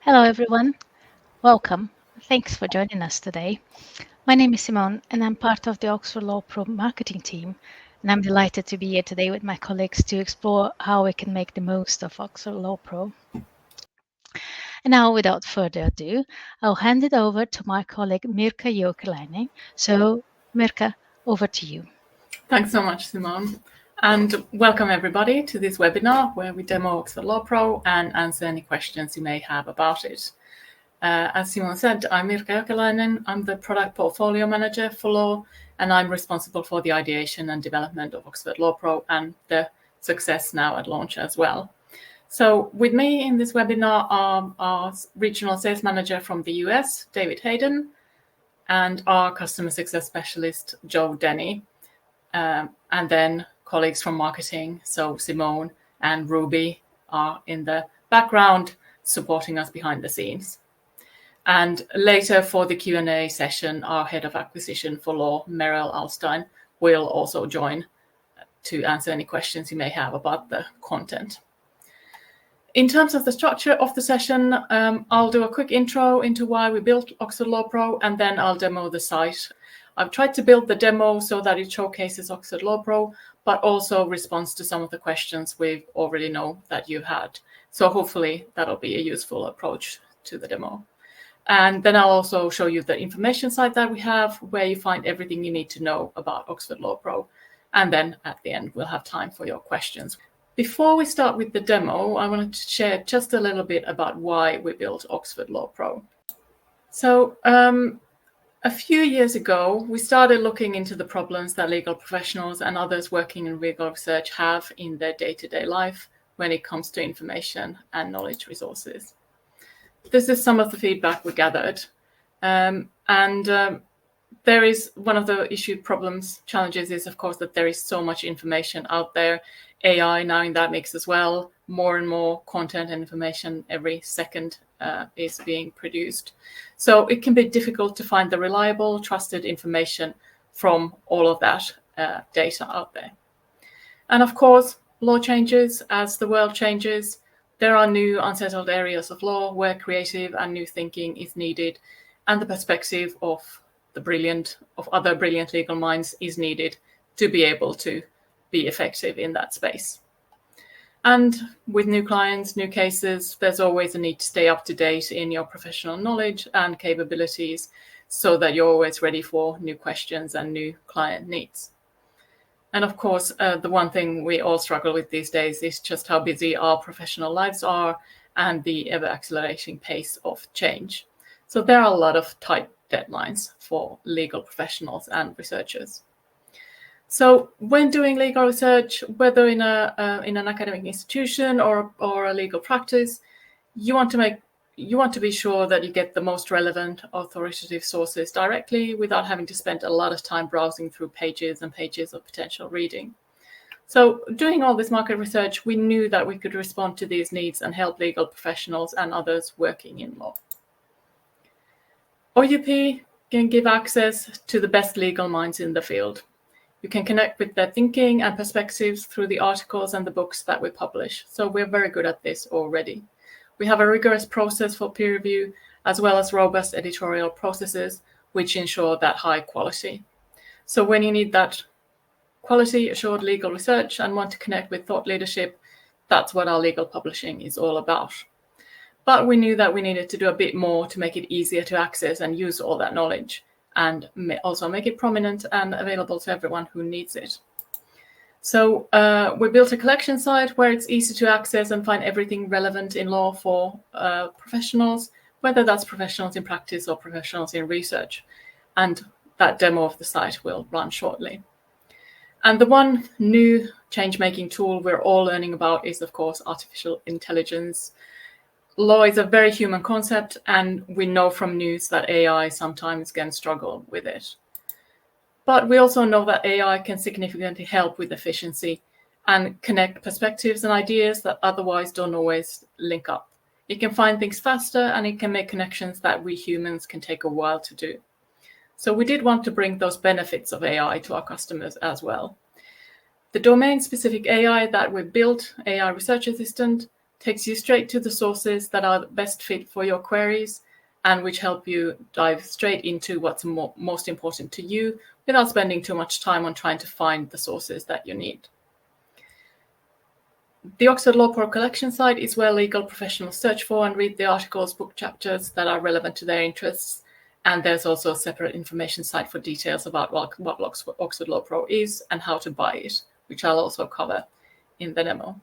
Hello, everyone. Welcome. Thanks for joining us today. My name is Simone, and I'm part of the Oxford Law Pro marketing team. And I'm delighted to be here today with my colleagues to explore how we can make the most of Oxford Law Pro. And now, without further ado, I'll hand it over to my colleague Mirka Jokelainen. So, Mirka, over to you. Thanks so much, Simone. And welcome everybody to this webinar where we demo Oxford Law Pro and answer any questions you may have about it. As Simone said, I'm Mirka Jokelainen. I'm the product portfolio manager for law, and I'm responsible for the ideation and development of Oxford Law Pro and the success now at launch as well. So with me in this webinar are our regional sales manager from the US, David Hayden, and our customer success specialist, Joe Denny. And then colleagues from marketing, so Simone and Ruby, are in the background supporting us behind the scenes. And later for the Q&A session, our head of acquisition for law, Meryl Alstein, will also join to answer any questions you may have about the content. In terms of the structure of the session, I'll do a quick intro into why we built Oxford Law Pro, and then I'll demo the site. I've tried to build the demo so that it showcases Oxford Law Pro, but also responds to some of the questions we already know that you had. So hopefully that'll be a useful approach to the demo. And then I'll also show you the information site that we have, where you find everything you need to know about Oxford Law Pro. And then at the end, we'll have time for your questions. Before we start with the demo, I wanted to share just a little bit about why we built Oxford Law Pro. So a few years ago, we started looking into the problems that legal professionals and others working in legal research have in their day-to-day life when it comes to information and knowledge resources. This is some of the feedback we gathered. There is one of the issue problems, challenges is, of course, that there is so much information out there. AI now in that mix as well. More and more content and information every second is being produced. So it can be difficult to find the reliable, trusted information from all of that data out there. And of course, law changes as the world changes. There are new unsettled areas of law where creative and new thinking is needed, and the perspective of other brilliant legal minds is needed to be able to be effective in that space. And with new clients, new cases, there's always a need to stay up to date in your professional knowledge and capabilities so that you're always ready for new questions and new client needs. And of course, the one thing we all struggle with these days is just how busy our professional lives are and the ever-accelerating pace of change. So there are a lot of tight deadlines for legal professionals and researchers. So when doing legal research, whether in an academic institution or a legal practice, you want to be sure that you get the most relevant authoritative sources directly without having to spend a lot of time browsing through pages and pages of potential reading. So doing all this market research, we knew that we could respond to these needs and help legal professionals and others working in law. OUP can give access to the best legal minds in the field. You can connect with their thinking and perspectives through the articles and the books that we publish. So we're very good at this already. We have a rigorous process for peer review, as well as robust editorial processes, which ensure that high quality. So when you need that quality assured legal research and want to connect with thought leadership, that's what our legal publishing is all about. But we knew that we needed to do a bit more to make it easier to access and use all that knowledge, and also make it prominent and available to everyone who needs it. So we built a collection site where it's easy to access and find everything relevant in law for professionals, whether that's professionals in practice or professionals in research. And that demo of the site will run shortly. And the one new change-making tool we're all learning about is, of course, artificial intelligence. Law is a very human concept, and we know from news that AI sometimes can struggle with it. But we also know that AI can significantly help with efficiency and connect perspectives and ideas that otherwise don't always link up. It can find things faster, and it can make connections that we humans can take a while to do. So we did want to bring those benefits of AI to our customers as well. The domain-specific AI that we built, AI Research Assistant, takes you straight to the sources that are best fit for your queries and which help you dive straight into what's most important to you without spending too much time on trying to find the sources that you need. The Oxford Law Pro collection site is where legal professionals search for and read the articles, book chapters that are relevant to their interests. And there's also a separate information site for details about what Oxford Law Pro is and how to buy it, which I'll also cover in the demo.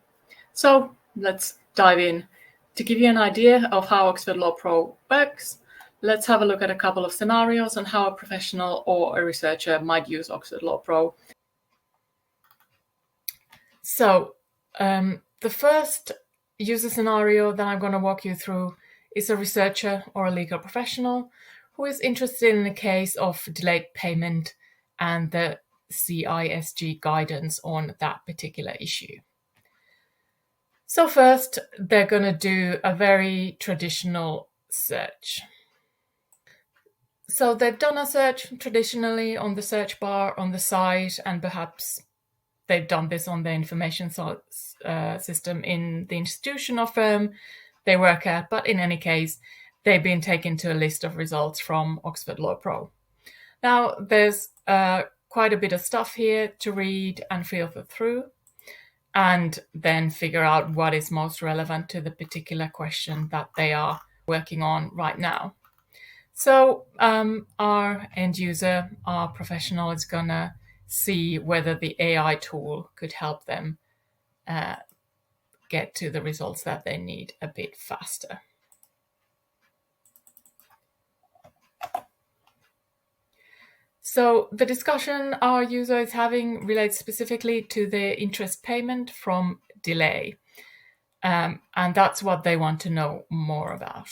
So let's dive in. To give you an idea of how Oxford Law Pro works, let's have a look at a couple of scenarios on how a professional or a researcher might use Oxford Law Pro. So the first user scenario that I'm going to walk you through is a researcher or a legal professional who is interested in a case of delayed payment and the CISG guidance on that particular issue. So first, they're going to do a very traditional search. So they've done a search traditionally on the search bar on the site, and perhaps they've done this on the information system in the institution or firm they work at. But in any case, they've been taken to a list of results from Oxford Law Pro. Now, there's quite a bit of stuff here to read and filter through, and then figure out what is most relevant to the particular question that they are working on right now. So our end user, our professional, is going to see whether the AI tool could help them get to the results that they need a bit faster. So the discussion our user is having relates specifically to the interest payment from delay. And that's what they want to know more about.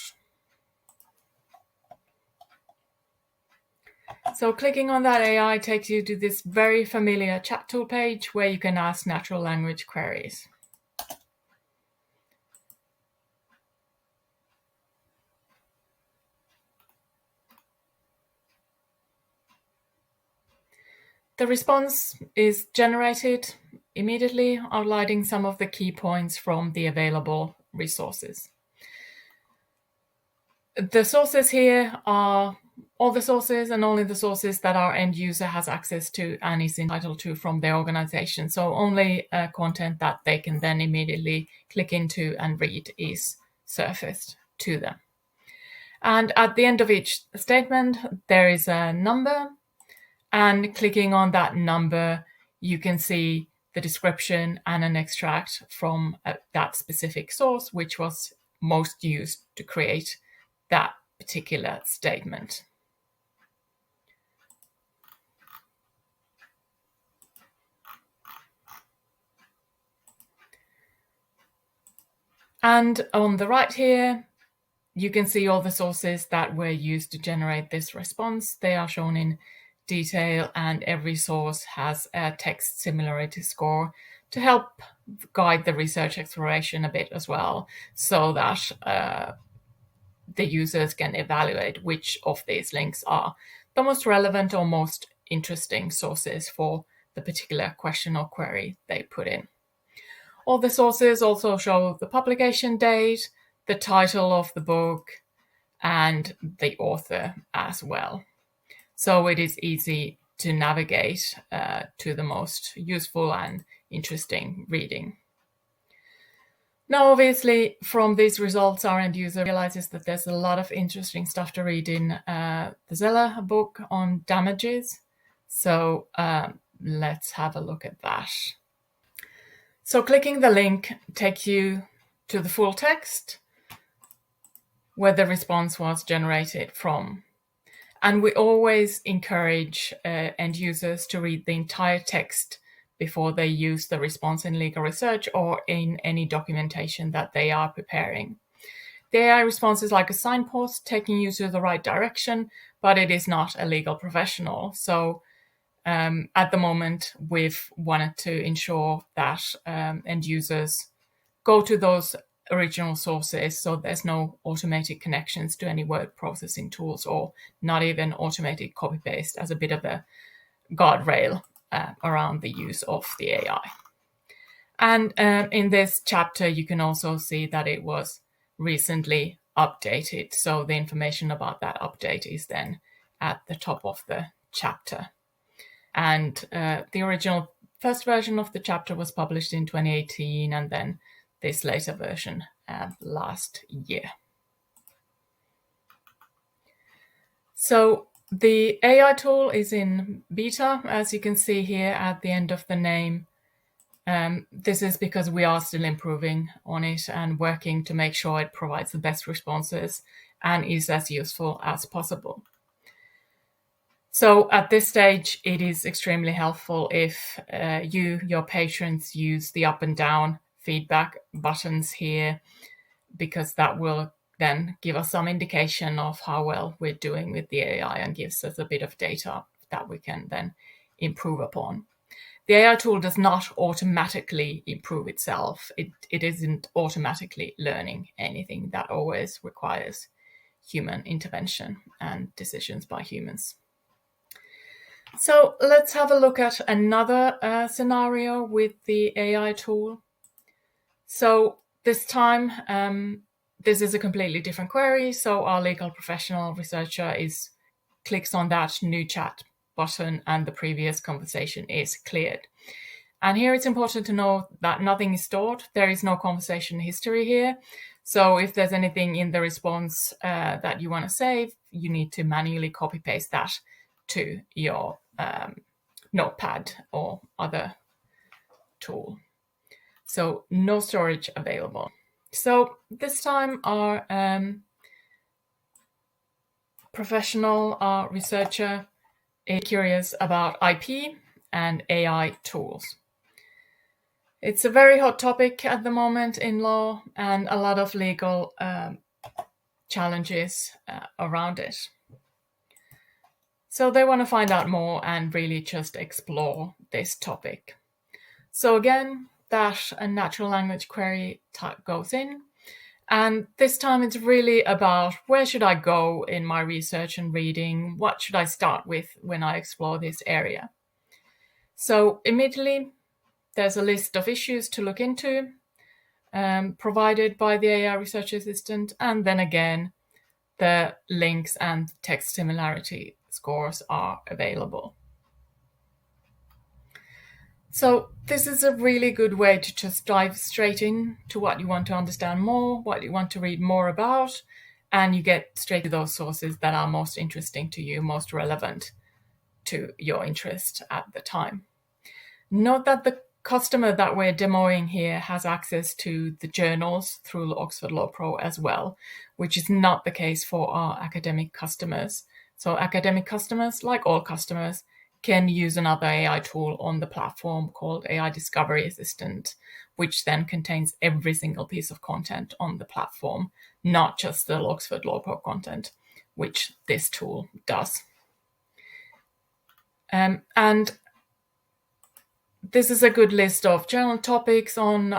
So clicking on that AI takes you to this very familiar chat tool page where you can ask natural language queries. The response is generated immediately, outlining some of the key points from the available resources. The sources here are all the sources and only the sources that our end user has access to and is entitled to from their organization. So only content that they can then immediately click into and read is surfaced to them. And at the end of each statement, there is a number. And clicking on that number, you can see the description and an extract from that specific source, which was most used to create that particular statement. And on the right here, you can see all the sources that were used to generate this response. They are shown in detail, and every source has a text similarity score to help guide the research exploration a bit as well, so that the users can evaluate which of these links are the most relevant or most interesting sources for the particular question or query they put in. All the sources also show the publication date, the title of the book, and the author as well. So it is easy to navigate to the most useful and interesting reading. Now, obviously, from these results, our end user realizes that there's a lot of interesting stuff to read in the Zeller book on damages. So let's have a look at that. So clicking the link takes you to the full text where the response was generated from. And we always encourage end users to read the entire text before they use the response in legal research or in any documentation that they are preparing. The AI response is like a signpost taking you to the right direction, but it is not a legal professional. So at the moment, we've wanted to ensure that end users go to those original sources, so there's no automated connections to any word processing tools or not even automated copy paste as a bit of a guardrail around the use of the AI. And in this chapter, you can also see that it was recently updated. So the information about that update is then at the top of the chapter. And the original first version of the chapter was published in 2018, and then this later version last year. So the AI tool is in beta, as you can see here at the end of the name. This is because we are still improving on it and working to make sure it provides the best responses and is as useful as possible. So at this stage, it is extremely helpful if your patrons use the up and down feedback buttons here, because that will then give us some indication of how well we're doing with the AI and gives us a bit of data that we can then improve upon. The AI tool does not automatically improve itself. It isn't automatically learning anything. That always requires human intervention and decisions by humans. So let's have a look at another scenario with the AI tool. So this time, this is a completely different query. So our legal professional researcher clicks on that new chat button and the previous conversation is cleared. And here it's important to know that nothing is stored. There is no conversation history here. So if there's anything in the response that you want to save, you need to manually copy paste that to your notepad or other tool. So no storage available. So this time our professional, our researcher is curious about IP and AI tools. It's a very hot topic at the moment in law and a lot of legal challenges around it. So they want to find out more and really just explore this topic. So again, that a natural language query type goes in. And this time it's really about where should I go in my research and reading? What should I start with when I explore this area? So immediately there's a list of issues to look into provided by the AI research assistant. And then again, the links and text similarity scores are available. So this is a really good way to just dive straight in to what you want to understand more, what you want to read more about, and you get straight to those sources that are most interesting to you, most relevant to your interest at the time. Note that the customer that we're demoing here has access to the journals through Oxford Law Pro as well, which is not the case for our academic customers. So academic customers, like all customers, can use another AI tool on the platform called AI Discovery Assistant, which then contains every single piece of content on the platform, not just the Oxford Law Pro content, which this tool does. And this is a good list of journal topics on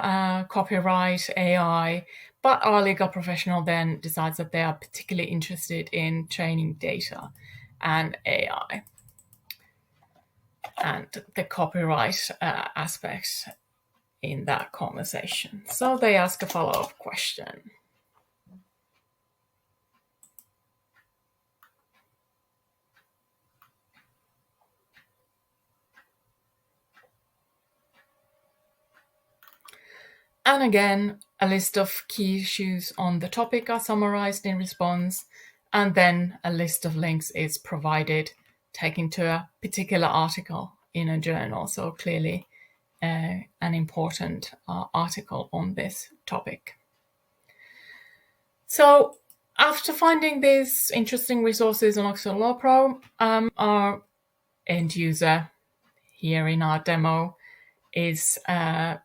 copyright, AI, but our legal professional then decides that they are particularly interested in training data and AI and the copyright aspects in that conversation. So they ask a follow-up question. And again, a list of key issues on the topic are summarized in response, and then a list of links is provided taken to a particular article in a journal. So clearly an important article on this topic. So after finding these interesting resources on Oxford Law Pro, our end user here in our demo is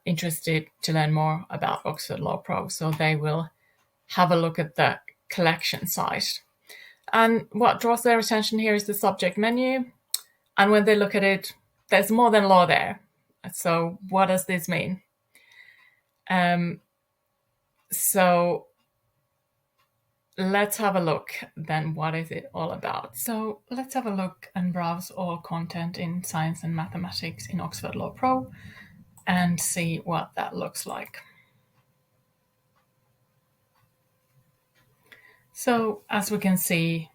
interested to learn more about Oxford Law Pro. So they will have a look at the collection site. And what draws their attention here is the subject menu. And when they look at it, there's more than law there. So what does this mean? So let's have a look then. What is it all about? So let's have a look and browse all content in science and mathematics in Oxford Law Pro. and see what that looks like. So as we can see,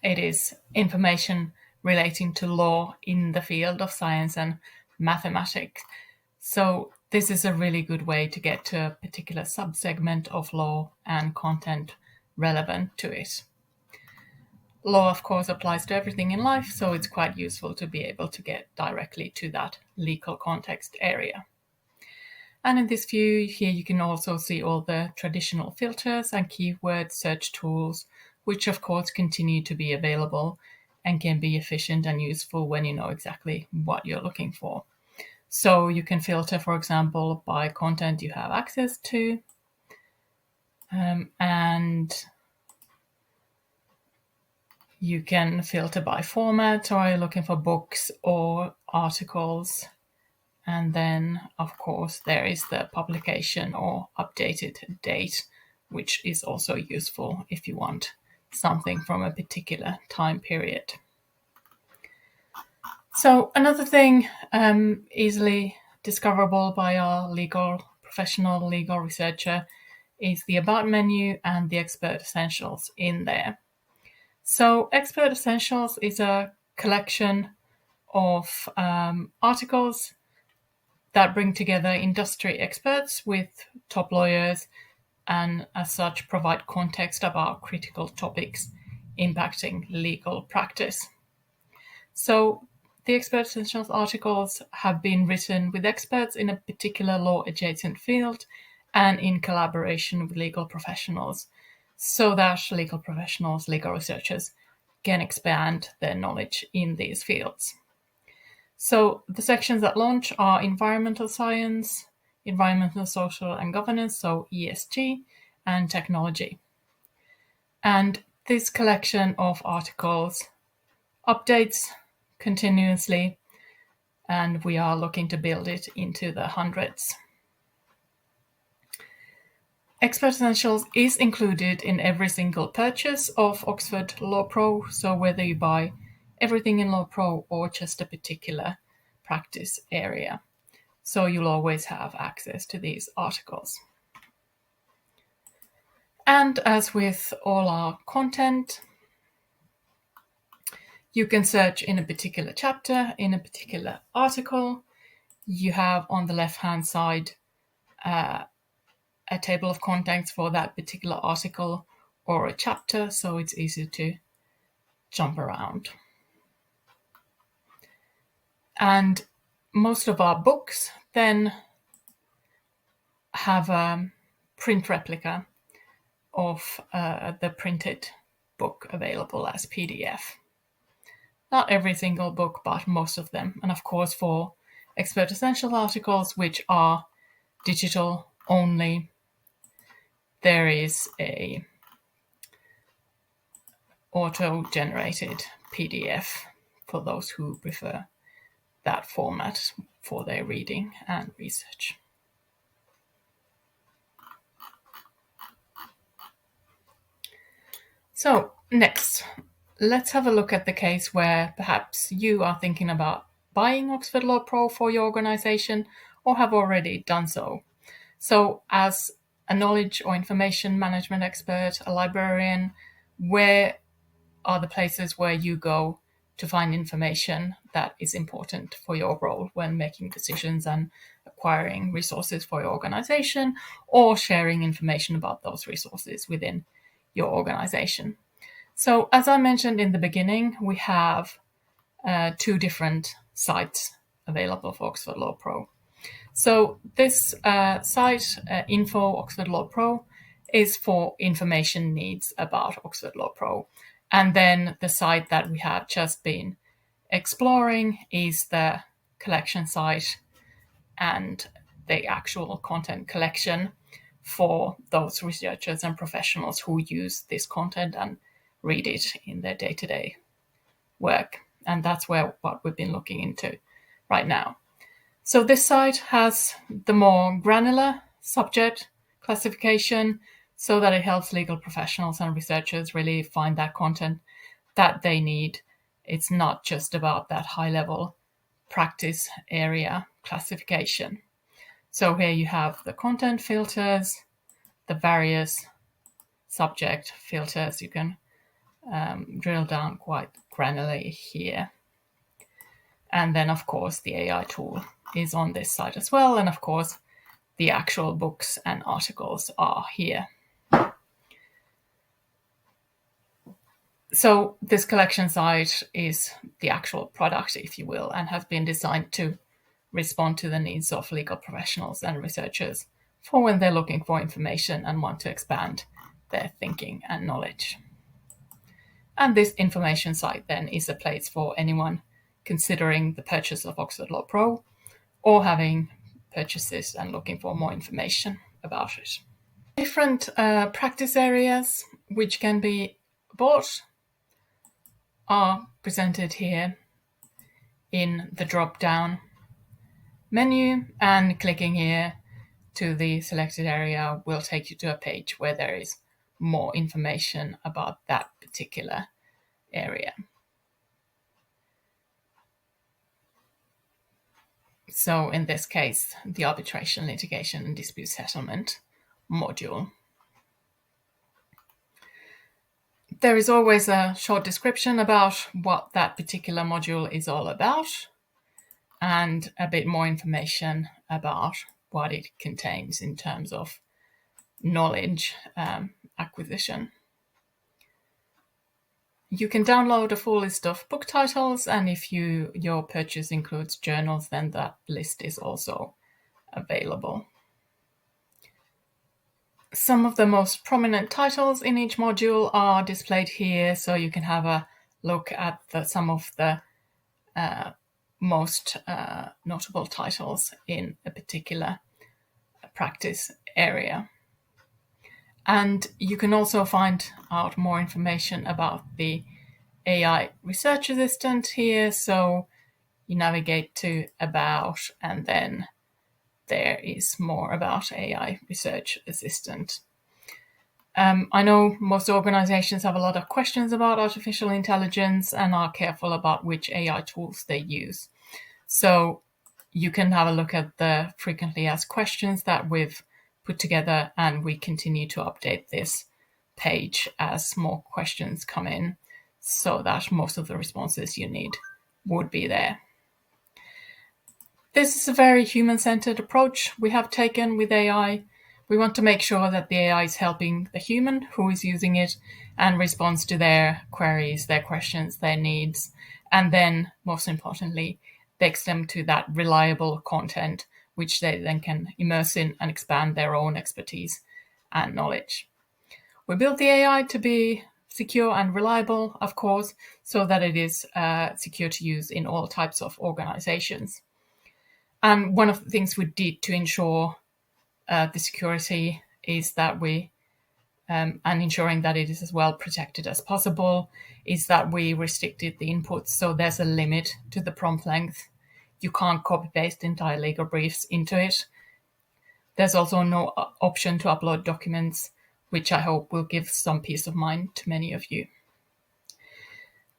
it is information relating to law in the field of science and mathematics. So this is a really good way to get to a particular subsegment of law and content relevant to it. Law, of course, applies to everything in life, so it's quite useful to be able to get directly to that legal context area. And in this view here you can also see all the traditional filters and keyword search tools, which of course continue to be available and can be efficient and useful when you know exactly what you're looking for. So you can filter, for example, by content you have access to, and you can filter by format, or are you looking for books or articles? And then, of course, there is the publication or updated date, which is also useful if you want something from a particular time period. So another thing easily discoverable by our legal professional legal researcher is the About menu and the Expert Essentials in there. So Expert Essentials is a collection of articles that bring together industry experts with top lawyers and, as such, provide context about critical topics impacting legal practice. So, the Expert Essentials articles have been written with experts in a particular law adjacent field and in collaboration with legal professionals, so that legal professionals, legal researchers, can expand their knowledge in these fields. So the sections that launch are environmental science, environmental, social, and governance, so ESG, and technology. And this collection of articles updates continuously, and we are looking to build it into the hundreds. Expert Essentials is included in every single purchase of Oxford Law Pro, so whether you buy everything in Law Pro or just a particular practice area. So you'll always have access to these articles. And as with all our content, you can search in a particular chapter, in a particular article. You have on the left-hand side a table of contents for that particular article or a chapter, so it's easy to jump around. And most of our books then have a print replica of the printed book available as PDF. Not every single book, but most of them. And of course, for Expert Essential articles, which are digital only, there is a auto-generated PDF for those who prefer that format for their reading and research. So next, let's have a look at the case where perhaps you are thinking about buying Oxford Law Pro for your organization or have already done so. So as a knowledge or information management expert, a librarian, where are the places where you go to find information that is important for your role when making decisions and acquiring resources for your organization or sharing information about those resources within your organization? So as I mentioned in the beginning, we have two different sites available for Oxford Law Pro. So this site, Info Oxford Law Pro, is for information needs about Oxford Law Pro. And then the site that we have just been exploring is the collection site and the actual content collection for those researchers and professionals who use this content and read it in their day-to-day work. And that's what we've been looking into right now. So this site has the more granular subject classification so that it helps legal professionals and researchers really find that content that they need. It's not just about that high-level practice area classification. So here you have the content filters, the various subject filters. You can drill down quite granularly here. And then, of course, the AI tool is on this side as well. And of course, the actual books and articles are here. So this collection site is the actual product, if you will, and has been designed to respond to the needs of legal professionals and researchers for when they're looking for information and want to expand their thinking and knowledge. And this information site then is a place for anyone considering the purchase of Oxford Law Pro or having purchases and looking for more information about it. Different practice areas which can be bought are presented here in the drop-down menu, and clicking here to the selected area will take you to a page where there is more information about that particular area. So in this case, the arbitration, litigation, and dispute settlement module. There is always a short description about what that particular module is all about, and a bit more information about what it contains in terms of knowledge acquisition. You can download a full list of book titles, and if your purchase includes journals, then that list is also available. Some of the most prominent titles in each module are displayed here, so you can have a look at some of the most notable titles in a particular practice area. And you can also find out more information about the AI Research Assistant here. So you navigate to About, and then there is more about AI Research Assistant. I know most organizations have a lot of questions about artificial intelligence and are careful about which AI tools they use. So you can have a look at the frequently asked questions that we've put together, and we continue to update this page as more questions come in so that most of the responses you need would be there. This is a very human-centered approach we have taken with AI. We want to make sure that the AI is helping the human who is using it and responds to their queries, their questions, their needs, and then, most importantly, takes them to that reliable content which they then can immerse in and expand their own expertise and knowledge. We built the AI to be secure and reliable, of course, so that it is secure to use in all types of organizations. And one of the things we did to ensure the security is that and ensuring that it is as well protected as possible, is that we restricted the inputs. So there's a limit to the prompt length. You can't copy paste entire legal briefs into it. There's also no option to upload documents, which I hope will give some peace of mind to many of you.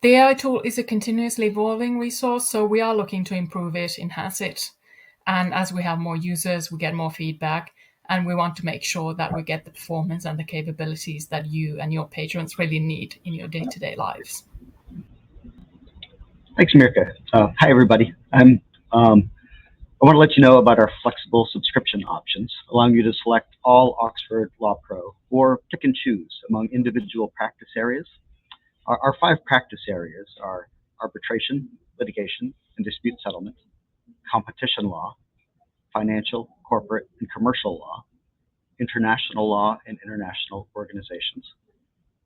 The AI tool is a continuously evolving resource, so we are looking to improve it, enhance it. And as we have more users, we get more feedback, and we want to make sure that we get the performance and the capabilities that you and your patrons really need in your day-to-day lives. Thanks, Mirka. Hi, everybody. I want to let you know about our flexible subscription options, allowing you to select all Oxford Law Pro or pick and choose among individual practice areas. Our 5 practice areas are arbitration, litigation, and dispute settlement, competition law, financial, corporate, and commercial law, international law and international organizations,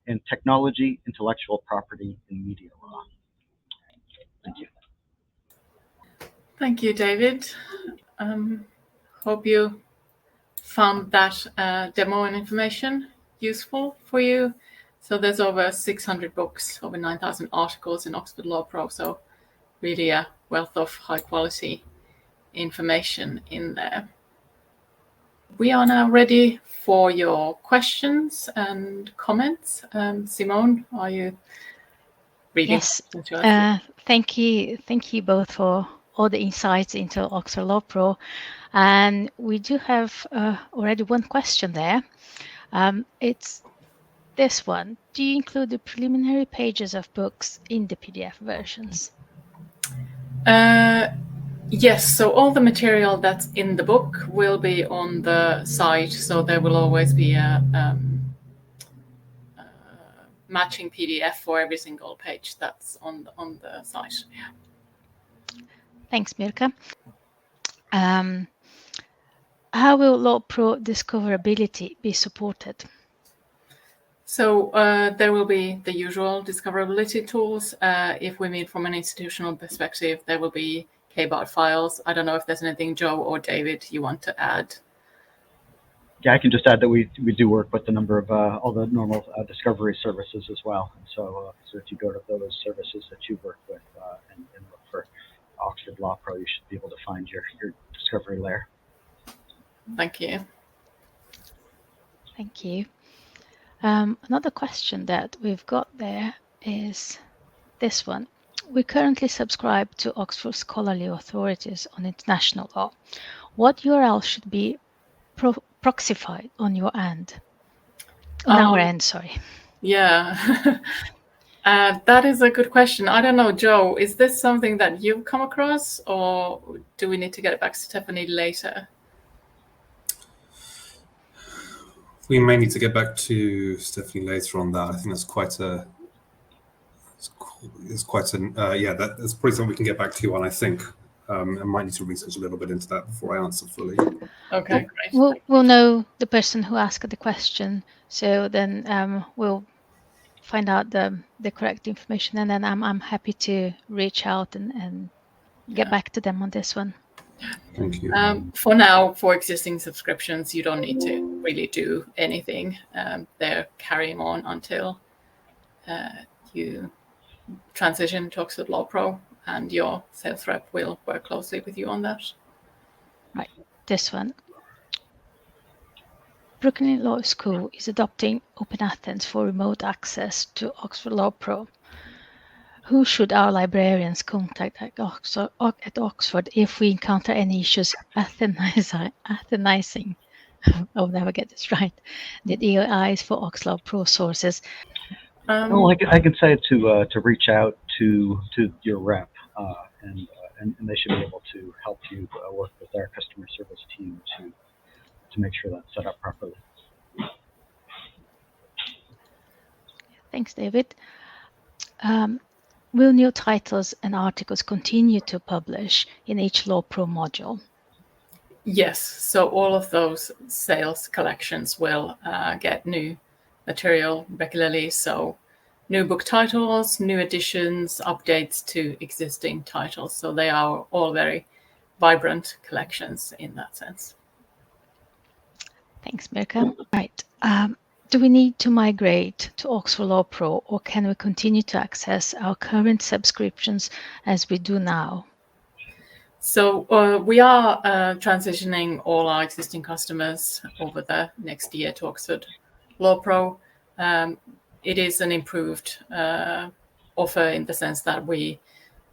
and technology, intellectual property, and media law. Thank you. Thank you, David. Hope you found that demo and information useful for you. So there's over 600 books, over 9,000 articles in Oxford Law Pro. So really a wealth of high quality information in there. We are now ready for your questions and comments. Simone, are you ready? Yes. Thank you both for all the insights into Oxford Law Pro. And we do have already one question there. It's this one. Do you include the preliminary pages of books in the PDF versions? Yes, so all the material that's in the book will be on the site, so there will always be a matching PDF for every single page that's on the site. Yeah. Thanks, Mirka. How will Law Pro discoverability be supported? So there will be the usual discoverability tools. If we mean from an institutional perspective, there will be KBARD files. I don't know if there's anything, Joe or David, you want to add. Yeah, I can just add that we do work with a number of all the normal discovery services as well. And so if you go to those services that you work with and look for Oxford Law Pro, you should be able to find your discovery layer. Thank you. Thank you. Another question that we've got there is this one. We currently subscribe to Oxford Scholarly Authorities on International Law. What URL should be proxified on your end? On our end, sorry. Yeah, that is a good question. I don't know, Joe, is this something that you've come across, or do we need to get it back to Stephanie later? We may need to get back to Stephanie later on that. I think that's quite a that's probably something we can get back to you on, I think. I might need to research a little bit into that before I answer fully. Okay, great. We'll know the person who asked the question, so then we'll find out the correct information, and then I'm happy to reach out and get back to them on this one. Thank you. For now, for existing subscriptions, you don't need to really do anything. They're carrying on until you transition to Oxford Law Pro, and your sales rep will work closely with you on that. Right, this one. Brooklyn Law School is adopting Open Athens for remote access to Oxford Law Pro. Who should our librarians contact at Oxford if we encounter any issues Athenizing? I'll never get this right. The AIs for Oxford Law Pro sources. Well, I can say to reach out to your rep, and they should be able to help you work with our customer service team to make sure that's set up properly. Thanks, David. Will new titles and articles continue to publish in each Law Pro module? Yes, so all of those sales collections will get new material regularly. So new book titles, new editions, updates to existing titles. So they are all very vibrant collections in that sense. Thanks, Mirka. Right. Do we need to migrate to Oxford Law Pro, or can we continue to access our current subscriptions as we do now? So we are transitioning all our existing customers over the next year to Oxford Law Pro. It is an improved offer in the sense that we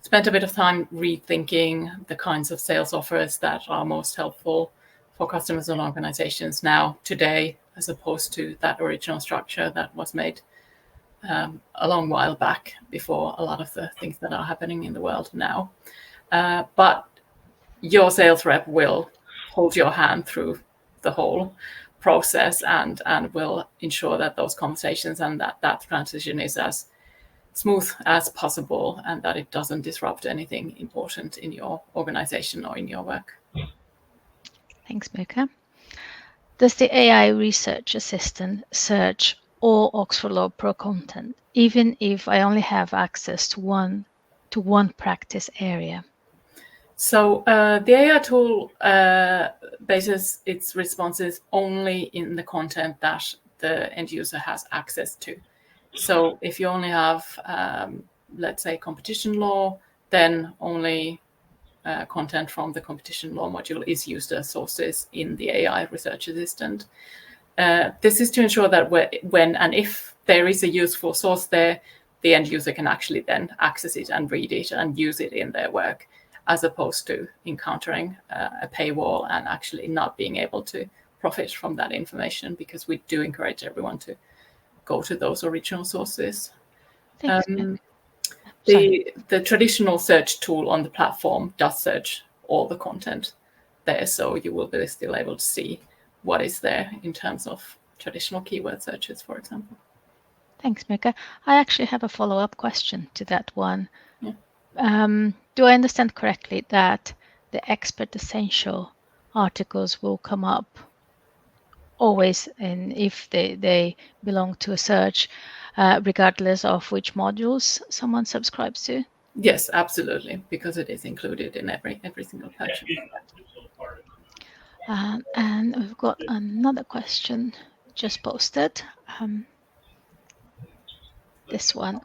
spent a bit of time rethinking the kinds of sales offers that are most helpful for customers and organizations now, today, as opposed to that original structure that was made a long while back, before a lot of the things that are happening in the world now. But your sales rep will hold your hand through the whole process and will ensure that those conversations and that transition is as smooth as possible, and that it doesn't disrupt anything important in your organization or in your work. Thanks, Mirka. Does the AI research assistant search all Oxford Law Pro content, even if I only have access to one practice area? So the AI tool bases its responses only in the content that the end user has access to. So if you only have, let's say, competition law, then only content from the competition law module is used as sources in the AI research assistant. This is to ensure that when and if there is a useful source there, the end user can actually then access it and read it and use it in their work. as opposed to encountering a paywall and actually not being able to profit from that information, because we do encourage everyone to go to those original sources. Thanks. The traditional search tool on the platform does search all the content there, so you will be still able to see what is there in terms of traditional keyword searches, for example. Thanks, Mirka. I actually have a follow-up question to that one. Yeah. Do I understand correctly that the expert essential articles will come up always, and if they belong to a search, regardless of which modules someone subscribes to? Yes, absolutely, because it is included in every single purchase. And we've got another question just posted. This one.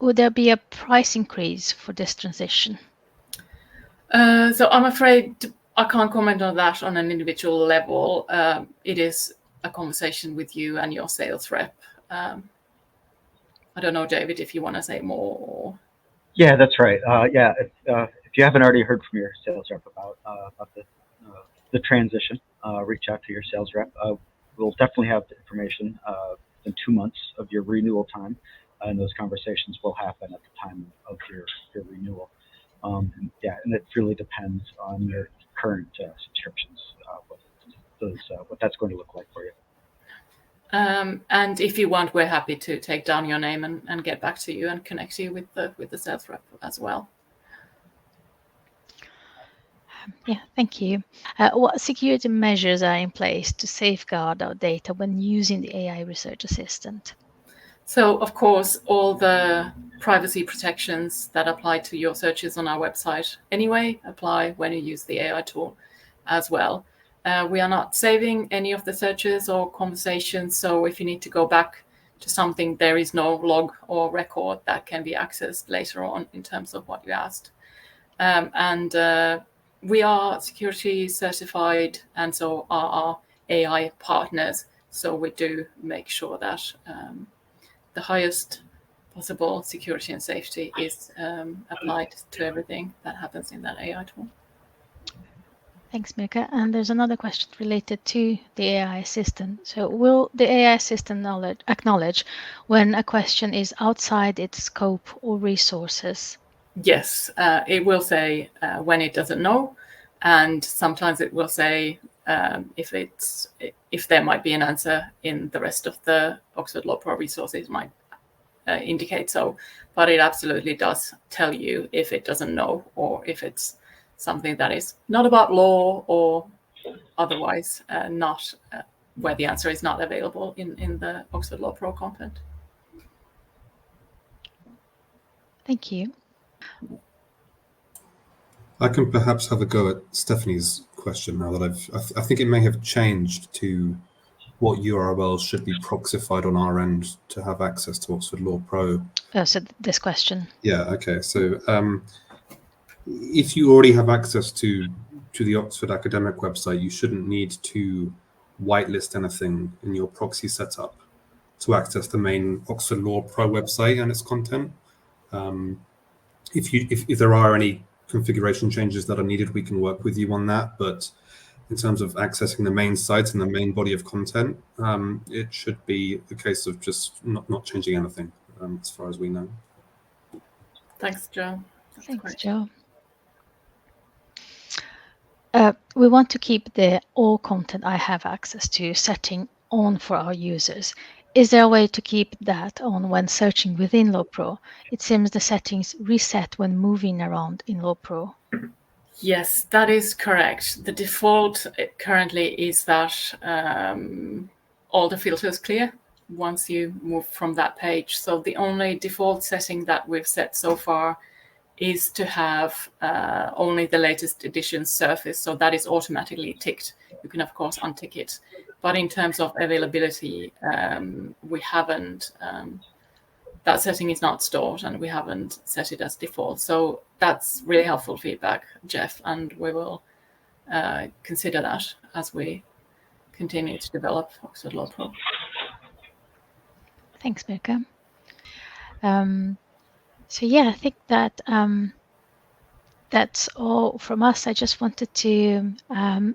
Would there be a price increase for this transition? So I'm afraid I can't comment on that on an individual level. It is a conversation with you and your sales rep. I don't know, David, if you want to say more. Or... Yeah, that's right. If you haven't already heard from your sales rep about the transition, reach out to your sales rep. We'll definitely have the information in 2 months of your renewal time, and those conversations will happen at the time of your renewal. And it really depends on your current subscriptions, what that's going to look like for you. And if you want, we're happy to take down your name and get back to you and connect you with the sales rep as well. Yeah, thank you. What security measures are in place to safeguard our data when using the AI research assistant? So, of course, all the privacy protections that apply to your searches on our website anyway apply when you use the AI tool as well. We are not saving any of the searches or conversations, so if you need to go back to something, there is no log or record that can be accessed later on in terms of what you asked. We are security certified, and so are our AI partners. So we do make sure that the highest possible security and safety is applied to everything that happens in that AI tool. Thanks, Mirka. And there's another question related to the AI assistant. So will the AI assistant acknowledge when a question is outside its scope or resources? Yes, it will say when it doesn't know, and sometimes it will say if there might be an answer in the rest of the Oxford Law Pro resources might indicate so, but it absolutely does tell you if it doesn't know or if it's something that is not about law or otherwise not where the answer is not available in the Oxford Law Pro content. Thank you. I can perhaps have a go at Stephanie's question now that I think it may have changed to what URLs should be proxified on our end to have access to Oxford Law Pro. So this question. Yeah, okay. So if you already have access to the Oxford academic website, you shouldn't need to whitelist anything in your proxy setup to access the main Oxford Law Pro website and its content. If there are any configuration changes that are needed, we can work with you on that. But in terms of accessing the main site and the main body of content, it should be a case of just not changing anything, as far as we know. Thanks, Joe. Thanks, great. Joe. We want to keep the all content I have access to setting on for our users. Is there a way to keep that on when searching within LawPro? It seems the settings reset when moving around in LawPro. Yes, that is correct. The default currently is that all the filters clear once you move from that page. So the only default setting that we've set so far is to have only the latest edition surface. So that is automatically ticked. You can, of course, untick it. But in terms of availability, we haven't, that setting is not stored and we haven't set it as default. So that's really helpful feedback, Jeff, and we will consider that as we continue to develop Oxford Law Pro. Thanks, Mirka. So yeah, I think that that's all from us. I just wanted to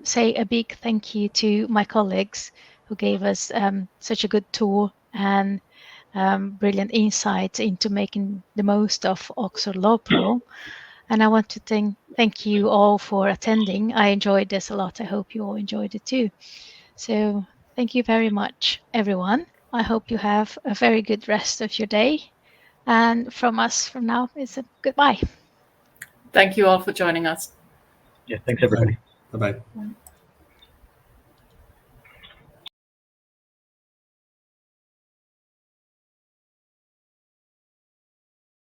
say a big thank you to my colleagues who gave us such a good tour and brilliant insights into making the most of Oxford Law Pro. And I want to thank you all for attending. I enjoyed this a lot. I hope you all enjoyed it too. So thank you very much, everyone. I hope you have a very good rest of your day. And from us from now, it's a goodbye. Thank you all for joining us. Yeah, thanks everybody. Bye bye.